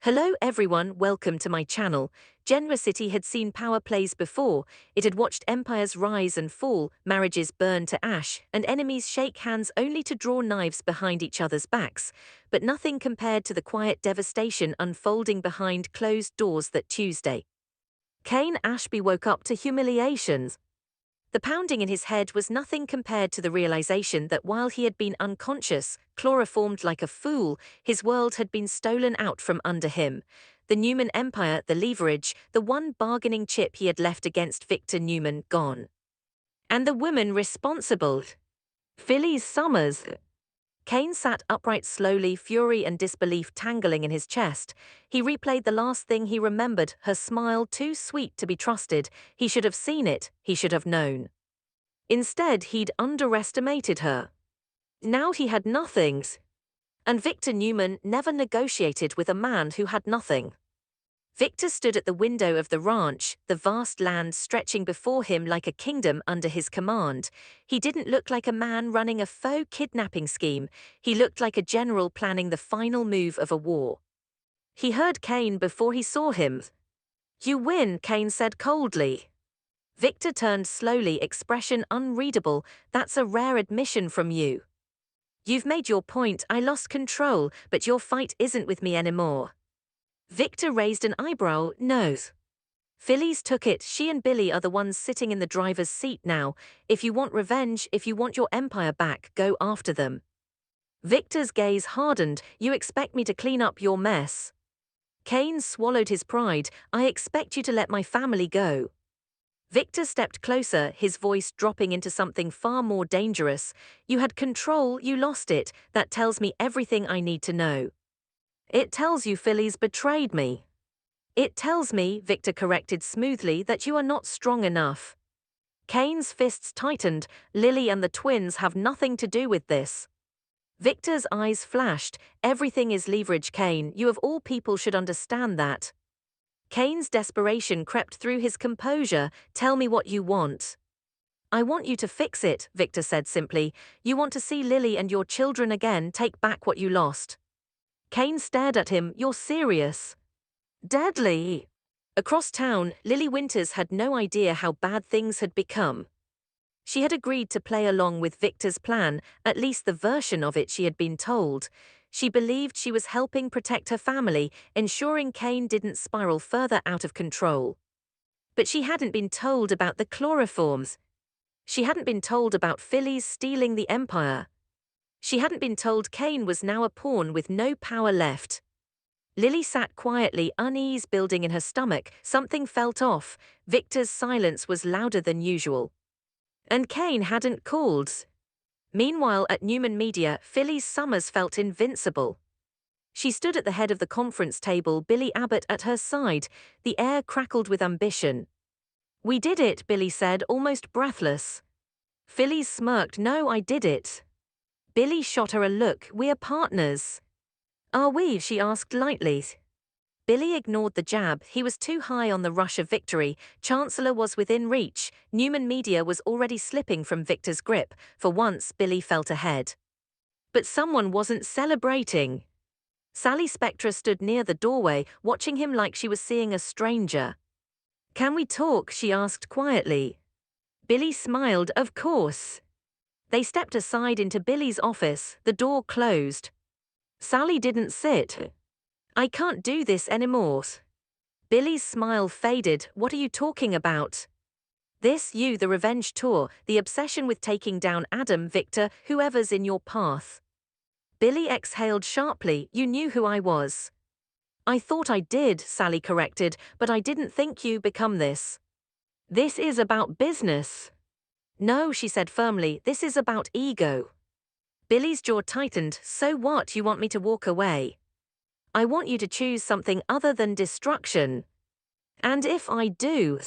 Hello everyone, welcome to my channel. Genoa City had seen power plays before. It had watched empires rise and fall, marriages burn to ash, and enemies shake hands only to draw knives behind each other's backs. But nothing compared to the quiet devastation unfolding behind closed doors that Tuesday. Cain Ashby woke up to humiliations. The pounding in his head was nothing compared to the realization that while he had been unconscious, chloroformed like a fool, his world had been stolen out from under him. The Newman empire, the leverage, the one bargaining chip he had left against Victor Newman, gone. And the woman responsible. Phyllis Summers. Cain sat upright slowly, fury and disbelief tangling in his chest. He replayed the last thing he remembered, her smile too sweet to be trusted. He should have seen it, he should have known. Instead, he'd underestimated her. Now he had nothing. And Victor Newman never negotiated with a man who had nothing. Victor stood at the window of the ranch, the vast land stretching before him like a kingdom under his command. He didn't look like a man running a faux kidnapping scheme. He looked like a general planning the final move of a war. He heard Cain before he saw him. "You win," Cain said coldly. Victor turned slowly, expression unreadable. "That's a rare admission from you. You've made your point, I lost control, but your fight isn't with me anymore." Victor raised an eyebrow. "No. Phyllis took it, she and Billy are the ones sitting in the driver's seat now. If you want revenge, if you want your empire back, go after them." Victor's gaze hardened. "You expect me to clean up your mess?" Cain swallowed his pride. "I expect you to let my family go." Victor stepped closer, his voice dropping into something far more dangerous. "You had control, you lost it. That tells me everything I need to know." "It tells you Phyllis betrayed me." "It tells me," Victor corrected smoothly, "that you are not strong enough." Cain's fists tightened. "Lily and the twins have nothing to do with this." Victor's eyes flashed. "Everything is leverage, Cain. You of all people should understand that." Cain's desperation crept through his composure. "Tell me what you want." "I want you to fix it," Victor said simply. "You want to see Lily and your children again, take back what you lost." Cain stared at him. "You're serious?" "Deadly." Across town, Lily Winters had no idea how bad things had become. She had agreed to play along with Victor's plan, at least the version of it she had been told. She believed she was helping protect her family, ensuring Cain didn't spiral further out of control. But she hadn't been told about the chloroforms. She hadn't been told about Phyllis stealing the empire. She hadn't been told Cain was now a pawn with no power left. Lily sat quietly, unease building in her stomach. Something felt off. Victor's silence was louder than usual. And Cain hadn't called. Meanwhile, at Newman Media, Phyllis Summers felt invincible. She stood at the head of the conference table, Billy Abbott at her side. The air crackled with ambition. "We did it," Billy said, almost breathless. Phyllis smirked. "No, I did it." Billy shot her a look. "We are partners." "Are we?" she asked lightly. Billy ignored the jab. He was too high on the rush of victory. Chancellor was within reach. Newman Media was already slipping from Victor's grip. For once, Billy felt ahead. But someone wasn't celebrating. Sally Spectra stood near the doorway, watching him like she was seeing a stranger. "Can we talk?" she asked quietly. Billy smiled. "Of course." They stepped aside into Billy's office. The door closed. Sally didn't sit. "I can't do this anymore." Billy's smile faded. "What are you talking about?" "This, you, the revenge tour, the obsession with taking down Adam, Victor, whoever's in your path." Billy exhaled sharply. "You knew who I was." "I thought I did," Sally corrected, "but I didn't think you become this." "This is about business." "No," she said firmly, "this is about ego." Billy's jaw tightened. "So what, you want me to walk away?" "I want you to choose something other than destruction." "And if I do?"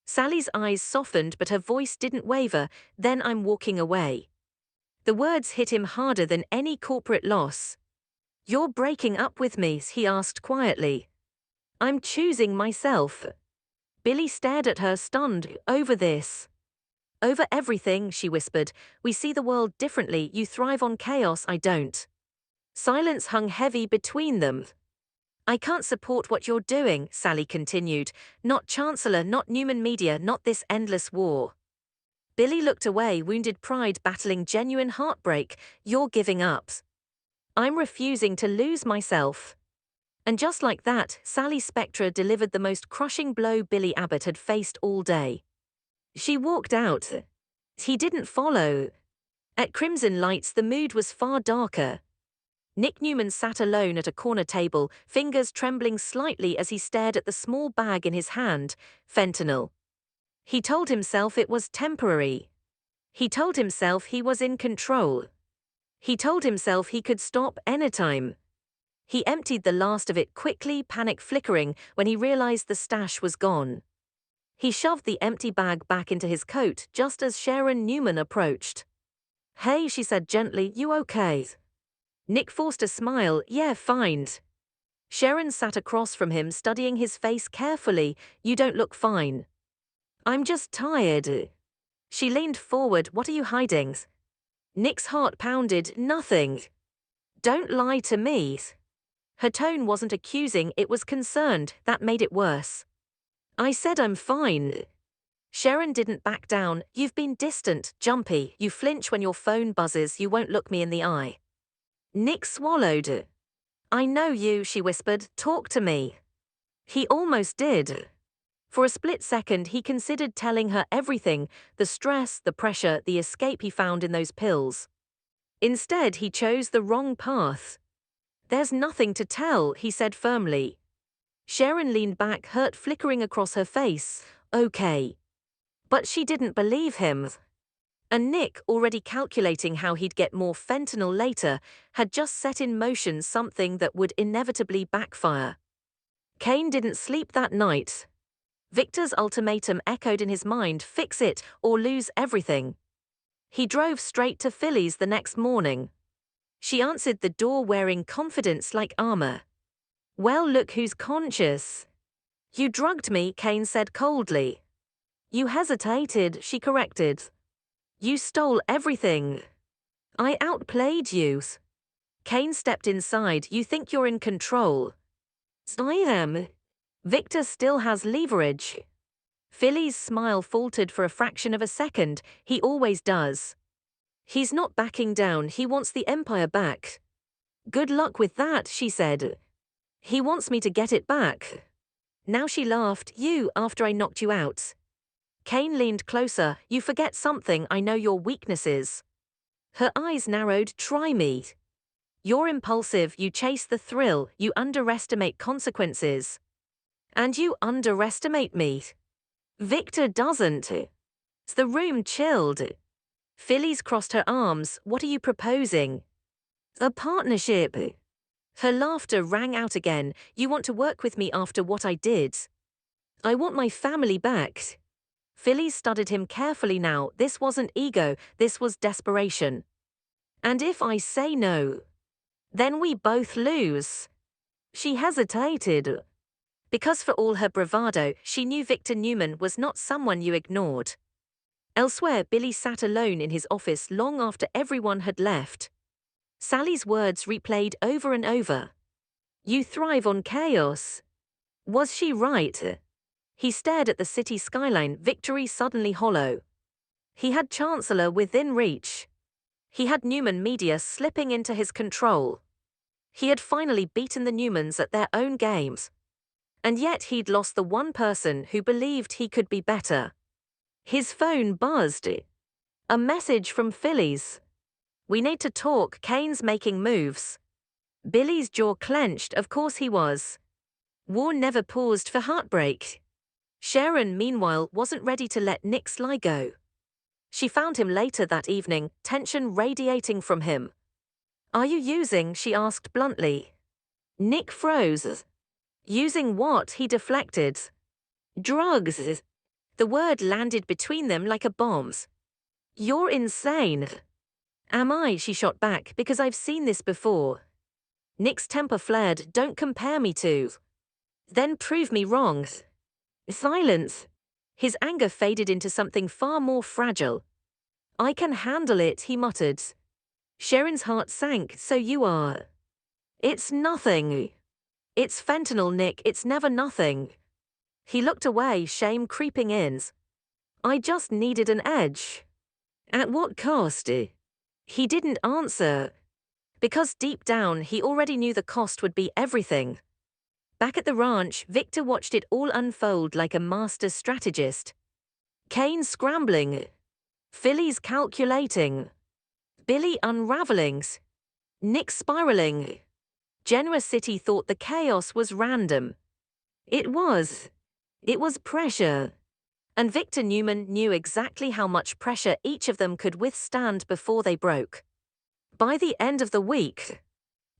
Sally's eyes softened but her voice didn't waver. "Then I'm walking away." The words hit him harder than any corporate loss. "You're breaking up with me?" he asked quietly. "I'm choosing myself." Billy stared at her, stunned. "Over this?" "Over everything," she whispered. "We see the world differently. You thrive on chaos, I don't." Silence hung heavy between them. I can't support what you're doing, Sally continued. Not Chancellor, not Newman Media, not this endless war. Billy looked away, wounded pride battling genuine heartbreak. You're giving up. I'm refusing to lose myself. And just like that, Sally Spectra delivered the most crushing blow Billy Abbott had faced all day. She walked out. He didn't follow. At Crimson Lights, the mood was far darker. Nick Newman sat alone at a corner table, fingers trembling slightly as he stared at the small bag in his hand, fentanyl. He told himself it was temporary. He told himself he was in control. He told himself he could stop anytime. He emptied the last of it quickly, panic flickering, when he realized the stash was gone. He shoved the empty bag back into his coat just as Sharon Newman approached. Hey, she said gently, you okay? Nick forced a smile. Yeah, fine. Sharon sat across from him, studying his face carefully. You don't look fine. I'm just tired. She leaned forward. What are you hiding? Nick's heart pounded. Nothing. Don't lie to me. Her tone wasn't accusing, it was concerned. That made it worse. I said I'm fine. Sharon didn't back down. You've been distant, jumpy. You flinch when your phone buzzes. You won't look me in the eye. Nick swallowed. I know you, she whispered. Talk to me. He almost did. For a split second, he considered telling her everything, the stress, the pressure, the escape he found in those pills. Instead, he chose the wrong path. There's nothing to tell, he said firmly. Sharon leaned back, hurt flickering across her face. Okay. But she didn't believe him. And Nick, already calculating how he'd get more fentanyl later, had just set in motion something that would inevitably backfire. Cain didn't sleep that night. Victor's ultimatum echoed in his mind, fix it or lose everything. He drove straight to Philly's the next morning. She answered the door wearing confidence like armor. Well, look who's conscious. You drugged me, Cain said coldly. You hesitated, she corrected. You stole everything. I outplayed you. Cain stepped inside. You think you're in control. I am. Victor still has leverage. Philly's smile faltered for a fraction of a second. He always does. He's not backing down. He wants the Empire back. Good luck with that, she said. He wants me to get it back. Now she laughed. You, after I knocked you out. Cain leaned closer. You forget something. I know your weaknesses. Her eyes narrowed. Try me. You're impulsive. You chase the thrill. You underestimate consequences. And you underestimate me. Victor doesn't. The room chilled. Phyllis crossed her arms. What are you proposing? A partnership. Her laughter rang out again. You want to work with me after what I did? I want my family back. Phyllis studied him carefully now. This wasn't ego, this was desperation. And if I say no, then we both lose. She hesitated. Because for all her bravado, she knew Victor Newman was not someone you ignored. Elsewhere, Billy sat alone in his office long after everyone had left. Sally's words replayed over and over. You thrive on chaos. Was she right? He stared at the city skyline, victory suddenly hollow. He had Chancellor within reach. He had Newman Media slipping into his control. He had finally beaten the Newmans at their own games. And yet he'd lost the one person who believed he could be better. His phone buzzed. A message from Phyllis. We need to talk, Cain's making moves. Billy's jaw clenched, of course he was. War never paused for heartbreak. Sharon, meanwhile, wasn't ready to let Nick Sly go. She found him later that evening, tension radiating from him. Are you using? She asked bluntly. Nick froze. Using what? He deflected. Drugs. The word landed between them like a bomb. You're insane. Am I? She shot back, because I've seen this before. Nick's temper flared. Don't compare me to. Then prove me wrong. Silence. His anger faded into something far more fragile. I can handle it, he muttered. Sharon's heart sank. So you are. It's nothing. It's fentanyl, Nick, it's never nothing. He looked away, shame creeping in. I just needed an edge. At what cost? He didn't answer. Because deep down, he already knew the cost would be everything. Back at the ranch, Victor watched it all unfold like a master strategist. Cain scrambling. Phyllis calculating. Billy unraveling. Nick spiraling. Genoa City thought the chaos was random. It was. It was pressure. And Victor Newman knew exactly how much pressure each of them could withstand before they broke. By the end of the week,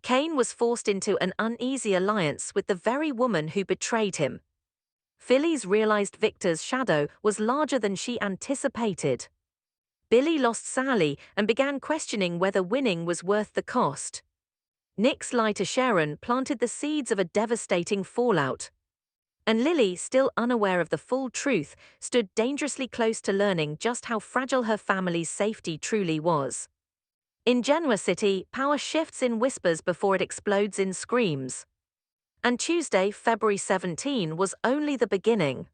Cain was forced into an uneasy alliance with the very woman who betrayed him. Phyllis realized Victor's shadow was larger than she anticipated. Billy lost Sally and began questioning whether winning was worth the cost. Nick's lie to Sharon planted the seeds of a devastating fallout. And Lily, still unaware of the full truth, stood dangerously close to learning just how fragile her family's safety truly was. In Genoa City, power shifts in whispers before it explodes in screams. And Tuesday, February 17, was only the beginning.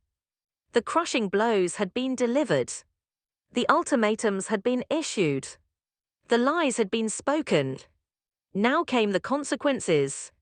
The crushing blows had been delivered. The ultimatums had been issued. The lies had been spoken. Now came the consequences.